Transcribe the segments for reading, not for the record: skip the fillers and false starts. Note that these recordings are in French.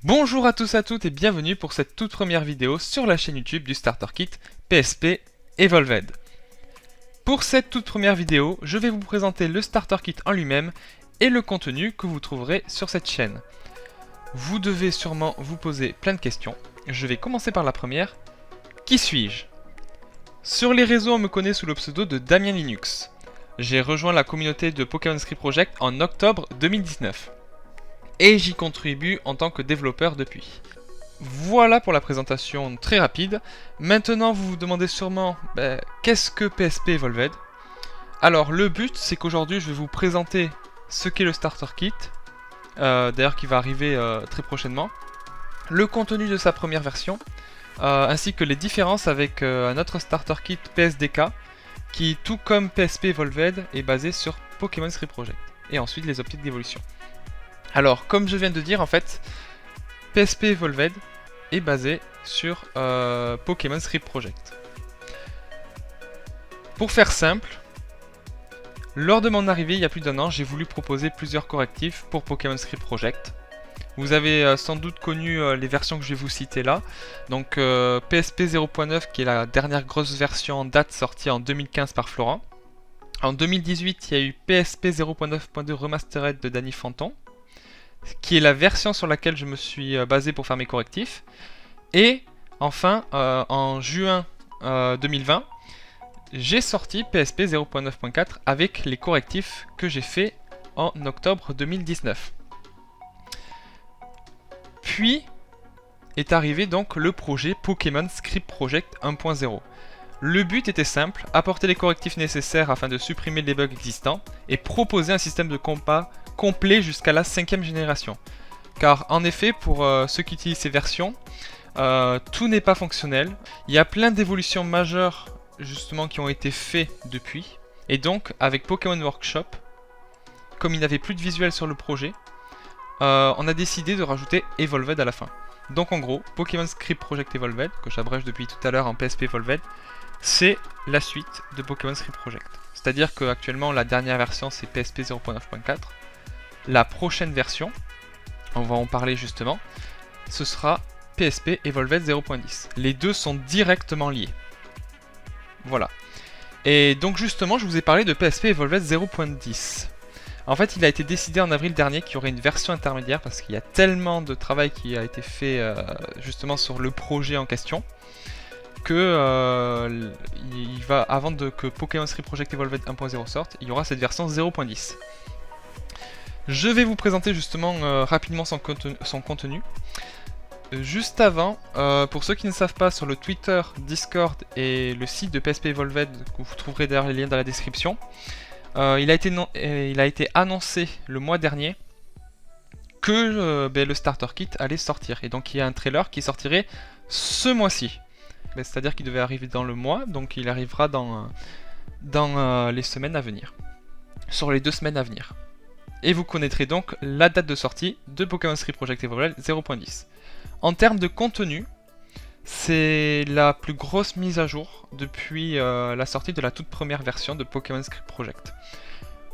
Bonjour à tous à toutes et bienvenue pour cette toute première vidéo sur la chaîne YouTube du Starter Kit PSP Evolved. Pour cette toute première vidéo, je vais vous présenter le Starter Kit en lui-même et le contenu que vous trouverez sur cette chaîne. Vous devez sûrement vous poser plein de questions. Je vais commencer par la première. Qui suis-je? Sur les réseaux, on me connaît sous le pseudo de Damien Linux. J'ai rejoint la communauté de Pokémon Script Project en octobre 2019. Et j'y contribue en tant que développeur depuis. Voilà pour la présentation très rapide. Maintenant, vous vous demandez sûrement, qu'est-ce que PSP Evolved? Alors, le but, c'est qu'aujourd'hui, je vais vous présenter ce qu'est le Starter Kit, d'ailleurs qui va arriver très prochainement, le contenu de sa première version, ainsi que les différences avec un autre Starter Kit PSDK, qui, tout comme PSP Evolved, est basé sur Pokémon Script Project, et ensuite les optiques d'évolution. Alors, comme je viens de dire, en fait, PSP Evolved est basé sur Pokémon Script Project. Pour faire simple, lors de mon arrivée il y a plus d'un an, j'ai voulu proposer plusieurs correctifs pour Pokémon Script Project. Vous avez sans doute connu les versions que je vais vous citer là. Donc PSP 0.9 qui est la dernière grosse version en date sortie en 2015 par Florent. En 2018, il y a eu PSP 0.9.2 Remastered de Danny Fanton, qui est la version sur laquelle je me suis basé pour faire mes correctifs. Et enfin, en juin 2020, j'ai sorti PSP 0.9.4 avec les correctifs que j'ai fait en octobre 2019. Puis est arrivé donc le projet Pokémon Script Project 1.0. Le but était simple, apporter les correctifs nécessaires afin de supprimer les bugs existants et proposer un système de combat complet jusqu'à la 5ème génération. Car en effet, pour ceux qui utilisent ces versions, tout n'est pas fonctionnel. Il y a plein d'évolutions majeures justement qui ont été faites depuis. Et donc, avec Pokémon Workshop, comme il n'y avait plus de visuel sur le projet, on a décidé de rajouter Evolved à la fin. Donc en gros, Pokémon Script Project Evolved, que j'abrège depuis tout à l'heure en PSP Evolved, c'est la suite de Pokémon Script Project. C'est-à-dire qu'actuellement, la dernière version, c'est PSP 0.9.4. La prochaine version, on va en parler justement, ce sera PSP Evolved 0.10. Les deux sont directement liés. Voilà. Et donc justement, je vous ai parlé de PSP Evolved 0.10. En fait, il a été décidé en avril dernier qu'il y aurait une version intermédiaire parce qu'il y a tellement de travail qui a été fait justement sur le projet en question que il va, avant que Pokémon Script Project Evolved 1.0 sorte, il y aura cette version 0.10. Je vais vous présenter justement rapidement son contenu. Juste avant, pour ceux qui ne savent pas, sur le Twitter, Discord et le site de PSP Evolved, que vous trouverez d'ailleurs les liens dans la description, il a été annoncé le mois dernier que le Starter Kit allait sortir. Et donc il y a un trailer qui sortirait ce mois-ci. C'est-à-dire qu'il devait arriver dans le mois, donc il arrivera dans les semaines à venir. Sur les 2 semaines à venir. Et vous connaîtrez donc la date de sortie de Pokémon Script Project Evolved 0.10. En termes de contenu, c'est la plus grosse mise à jour depuis la sortie de la toute première version de Pokémon Script Project.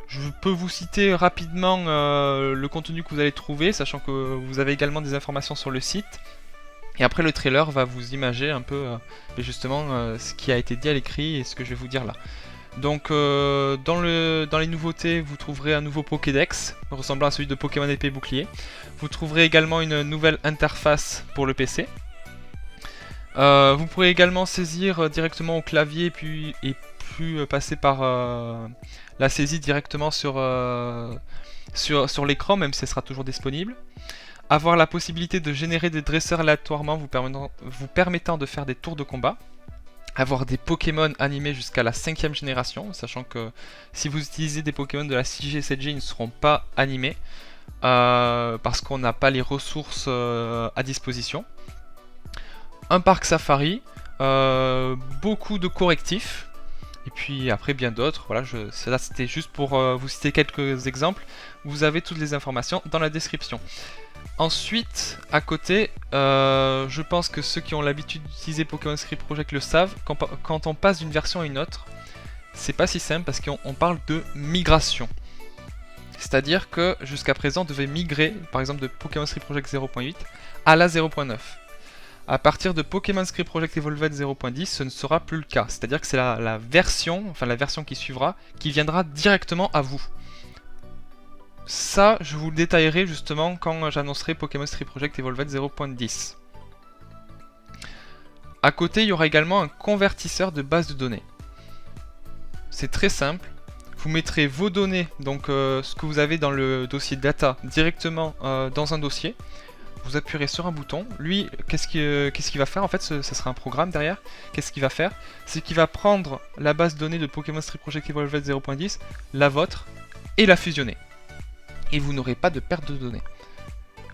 Je peux vous citer rapidement le contenu que vous allez trouver, sachant que vous avez également des informations sur le site. Et après le trailer va vous imager un peu justement ce qui a été dit à l'écrit et ce que je vais vous dire là. Donc dans les nouveautés, vous trouverez un nouveau Pokédex ressemblant à celui de Pokémon Épée Bouclier. Vous trouverez également une nouvelle interface pour le PC. Vous pourrez également saisir directement au clavier et puis passer par la saisie directement sur l'écran, même si elle sera toujours disponible. Avoir la possibilité de générer des dresseurs aléatoirement vous permettant de faire des tours de combat. Avoir des Pokémon animés jusqu'à la 5ème génération, sachant que si vous utilisez des Pokémon de la 6G, 7G, ils ne seront pas animés parce qu'on n'a pas les ressources à disposition. Un parc safari, beaucoup de correctifs, et puis après bien d'autres. Voilà, là c'était juste pour vous citer quelques exemples. Vous avez toutes les informations dans la description. Ensuite, à côté, je pense que ceux qui ont l'habitude d'utiliser Pokémon Script Project le savent, quand on passe d'une version à une autre, c'est pas si simple parce qu'on parle de migration. C'est-à-dire que jusqu'à présent on devait migrer par exemple de Pokémon Street Project 0.8 à la 0.9. À partir de Pokémon Street Project Evolved 0.10, ce ne sera plus le cas. C'est-à-dire que c'est la version qui suivra, qui viendra directement à vous. Ça, je vous le détaillerai justement quand j'annoncerai Pokémon Street Project Evolved 0.10. À côté, il y aura également un convertisseur de base de données. C'est très simple. Vous mettrez vos données, donc ce que vous avez dans le dossier data, directement dans un dossier. Vous appuierez sur un bouton. Lui, qu'est-ce qu'il va faire? En fait, ce sera un programme derrière. Qu'est-ce qu'il va faire? C'est qu'il va prendre la base de données de Pokémon Street Project Evolved 0.10, la vôtre, et la fusionner. Et vous n'aurez pas de perte de données.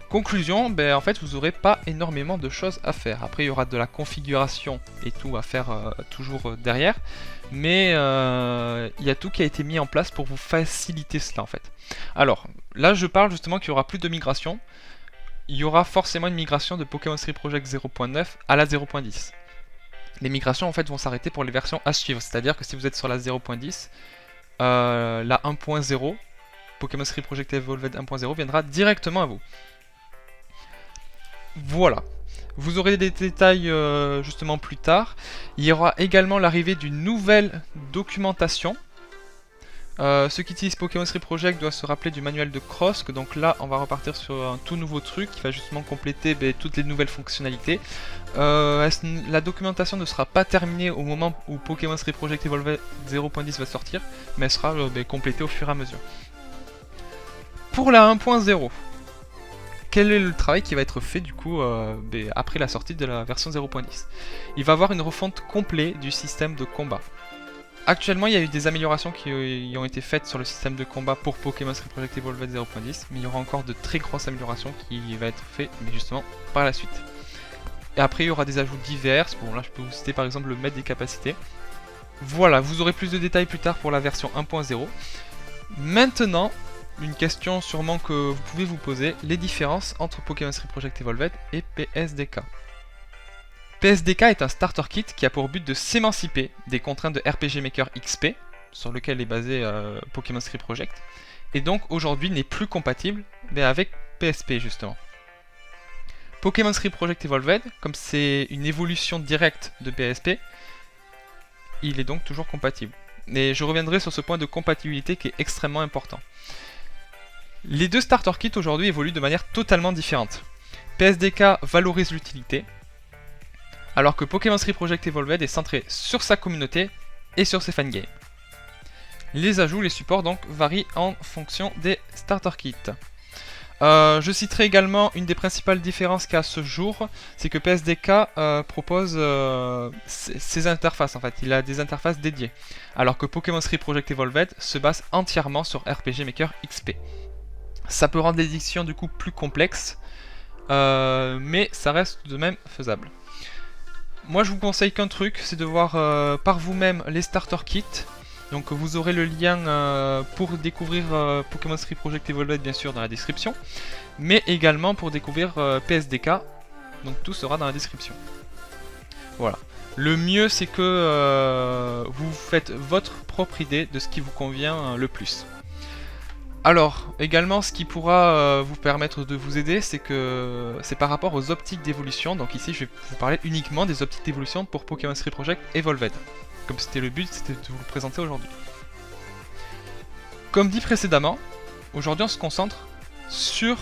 Conclusion, en fait vous n'aurez pas énormément de choses à faire. Après il y aura de la configuration et tout à faire toujours derrière. Mais il y a tout qui a été mis en place pour vous faciliter cela en fait. Alors là je parle justement qu'il n'y aura plus de migration. Il y aura forcément une migration de Pokémon Street Project 0.9 à la 0.10. Les migrations en fait vont s'arrêter pour les versions à suivre. C'est-à-dire que si vous êtes sur la 0.10, la 1.0, Pokémon Street Project Evolved 1.0 viendra directement à vous. Voilà, vous aurez des détails justement plus tard. Il y aura également l'arrivée d'une nouvelle documentation. Ceux qui utilisent Pokémon Street Project doivent se rappeler du manuel de Cross, donc là on va repartir sur un tout nouveau truc qui va justement compléter toutes les nouvelles fonctionnalités. La documentation ne sera pas terminée au moment où Pokémon Street Project Evolved 0.10 va sortir, mais elle sera complétée au fur et à mesure. Pour la 1.0, quel est le travail qui va être fait du coup après la sortie de la version 0.10? Il va y avoir une refonte complète du système de combat. Actuellement, il y a eu des améliorations qui ont été faites sur le système de combat pour Pokémon Street Project Evolved 0.10, mais il y aura encore de très grosses améliorations qui vont être faites, mais justement par la suite. Et après, il y aura des ajouts divers. Bon, là, je peux vous citer par exemple le maître des capacités. Voilà, vous aurez plus de détails plus tard pour la version 1.0. Maintenant, une question sûrement que vous pouvez vous poser, les différences entre Pokémon Street Project Evolved et PSDK. PSDK est un starter kit qui a pour but de s'émanciper des contraintes de RPG Maker XP, sur lequel est basé Pokémon Street Project, et donc aujourd'hui n'est plus compatible avec PSP justement. Pokémon Street Project Evolved, comme c'est une évolution directe de PSP, il est donc toujours compatible. Et je reviendrai sur ce point de compatibilité qui est extrêmement important. Les deux starter kits aujourd'hui évoluent de manière totalement différente. PSDK valorise l'utilité, alors que Pokémon Street Project Evolved est centré sur sa communauté et sur ses fangames. Les ajouts, les supports donc varient en fonction des starter kits. Je citerai également une des principales différences qu'à ce jour, c'est que PSDK propose ses interfaces en fait, il a des interfaces dédiées, alors que Pokémon Street Project Evolved se base entièrement sur RPG Maker XP. Ça peut rendre l'édition du coup plus complexe, mais ça reste de même faisable. Moi je vous conseille qu'un truc, c'est de voir par vous-même les starter kits. Donc vous aurez le lien pour découvrir Pokémon Street Project Evolved bien sûr dans la description, mais également pour découvrir PSDK, donc tout sera dans la description. Voilà. Le mieux c'est que vous faites votre propre idée de ce qui vous convient le plus. Alors, également, ce qui pourra vous permettre de vous aider, c'est par rapport aux optiques d'évolution. Donc ici, je vais vous parler uniquement des optiques d'évolution pour Pokémon Street Project Evolved. Comme c'était le but, c'était de vous le présenter aujourd'hui. Comme dit précédemment, aujourd'hui on se concentre sur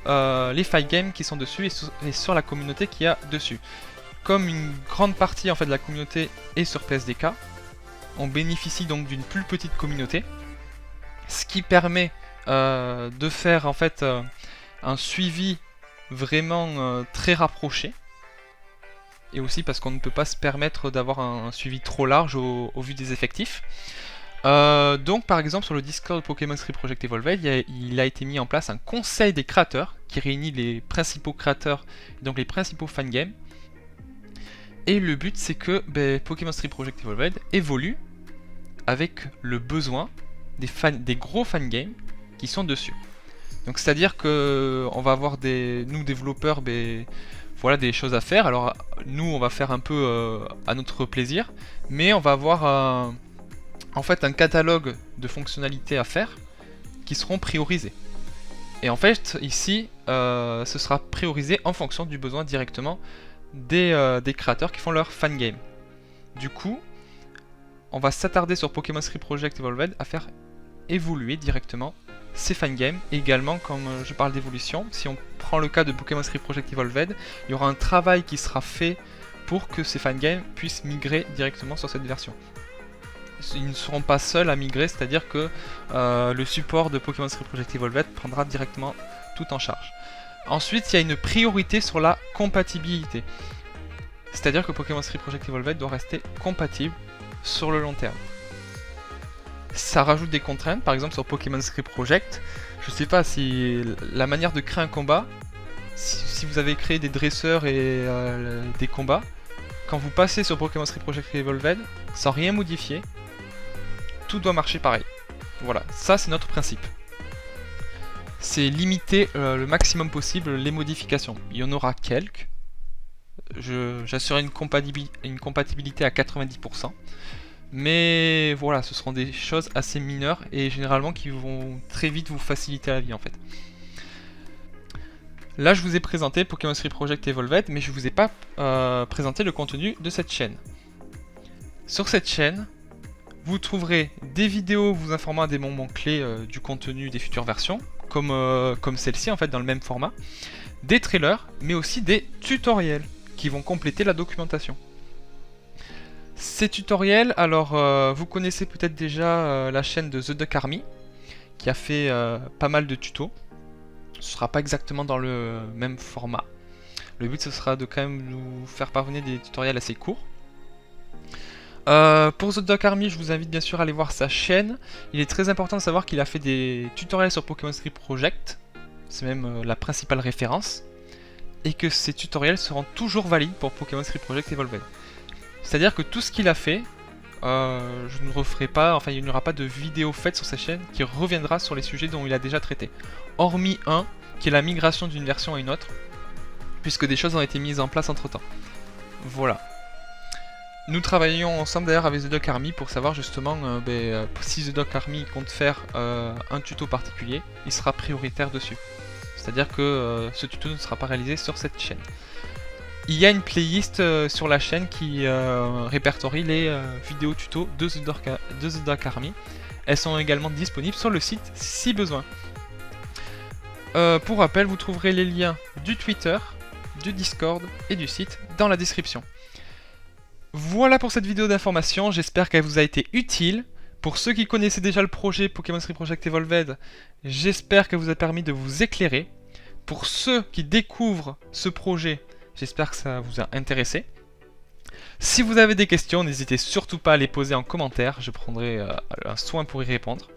les fight games qui sont dessus et sur la communauté qu'il y a dessus. Comme une grande partie en fait de la communauté est sur PSDK, on bénéficie donc d'une plus petite communauté, ce qui permet de faire en fait un suivi vraiment très rapproché, et aussi parce qu'on ne peut pas se permettre d'avoir un suivi trop large au vu des effectifs. Donc par exemple sur le Discord Pokémon Street Project Evolved, il a été mis en place un conseil des créateurs qui réunit les principaux créateurs, donc les principaux fangames. Et le but c'est que Pokémon Street Project Evolved évolue avec le besoin des gros fangames qui sont dessus. Donc c'est à dire que on va avoir nous développeurs voilà des choses à faire. Alors nous on va faire un peu à notre plaisir, mais on va avoir en fait un catalogue de fonctionnalités à faire qui seront priorisés. Et en fait, ici, ce sera priorisé en fonction du besoin directement des créateurs qui font leur fangame. Du coup, on va s'attarder sur Pokémon Street Project Evolved à faire évoluer directement ces fangames. Et également, comme je parle d'évolution, si on prend le cas de Pokémon Street Project Evolved, il y aura un travail qui sera fait pour que ces fangames puissent migrer directement sur cette version. Ils ne seront pas seuls à migrer, c'est-à-dire que le support de Pokémon Street Project Evolved prendra directement tout en charge. Ensuite, il y a une priorité sur la compatibilité. C'est-à-dire que Pokémon Street Project Evolved doit rester compatible sur le long terme. Ça rajoute des contraintes, par exemple sur Pokémon Street Project, je sais pas si la manière de créer un combat, si vous avez créé des dresseurs et des combats, quand vous passez sur Pokémon Street Project Evolved, sans rien modifier, tout doit marcher pareil. Voilà, ça c'est notre principe. C'est limiter le maximum possible les modifications. Il y en aura quelques. J'assurerai une compatibilité à 90%. Mais voilà, ce seront des choses assez mineures et généralement qui vont très vite vous faciliter la vie en fait. Là je vous ai présenté Pokémon Street Project Evolved, mais je ne vous ai pas présenté le contenu de cette chaîne. Sur cette chaîne, vous trouverez des vidéos vous informant des moments clés du contenu des futures versions, comme celle-ci en fait dans le même format, des trailers, mais aussi des tutoriels qui vont compléter la documentation. Ces tutoriels, alors vous connaissez peut-être déjà la chaîne de The Duck Army qui a fait pas mal de tutos. Ce sera pas exactement dans le même format. Le but ce sera de quand même nous faire parvenir des tutoriels assez courts. Pour The Duck Army, je vous invite bien sûr à aller voir sa chaîne. Il est très important de savoir qu'il a fait des tutoriels sur Pokémon Street Project. C'est même la principale référence. Et que ces tutoriels seront toujours valides pour Pokémon Street Project Evolved. C'est-à-dire que tout ce qu'il a fait, je ne referai pas, enfin il n'y aura pas de vidéo faite sur sa chaîne qui reviendra sur les sujets dont il a déjà traité. Hormis un, qui est la migration d'une version à une autre, puisque des choses ont été mises en place entre temps. Voilà. Nous travaillons ensemble d'ailleurs avec The Duck Army pour savoir justement si The Duck Army compte faire un tuto particulier, il sera prioritaire dessus. C'est-à-dire que ce tuto ne sera pas réalisé sur cette chaîne. Il y a une playlist sur la chaîne qui répertorie les vidéos tutos de The Duck Army. Elles sont également disponibles sur le site si besoin. Pour rappel, vous trouverez les liens du Twitter, du Discord et du site dans la description. Voilà pour cette vidéo d'information, j'espère qu'elle vous a été utile. Pour ceux qui connaissaient déjà le projet Pokémon Street Project Evolved, j'espère qu'elle vous a permis de vous éclairer. Pour ceux qui découvrent ce projet, j'espère que ça vous a intéressé. Si vous avez des questions, n'hésitez surtout pas à les poser en commentaire, je prendrai un soin pour y répondre.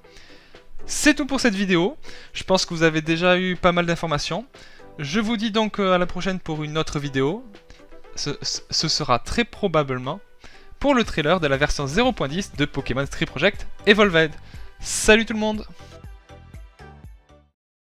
C'est tout pour cette vidéo, je pense que vous avez déjà eu pas mal d'informations. Je vous dis donc à la prochaine pour une autre vidéo. Ce sera très probablement pour le trailer de la version 0.10 de Pokémon Street Project Evolved. Salut tout le monde!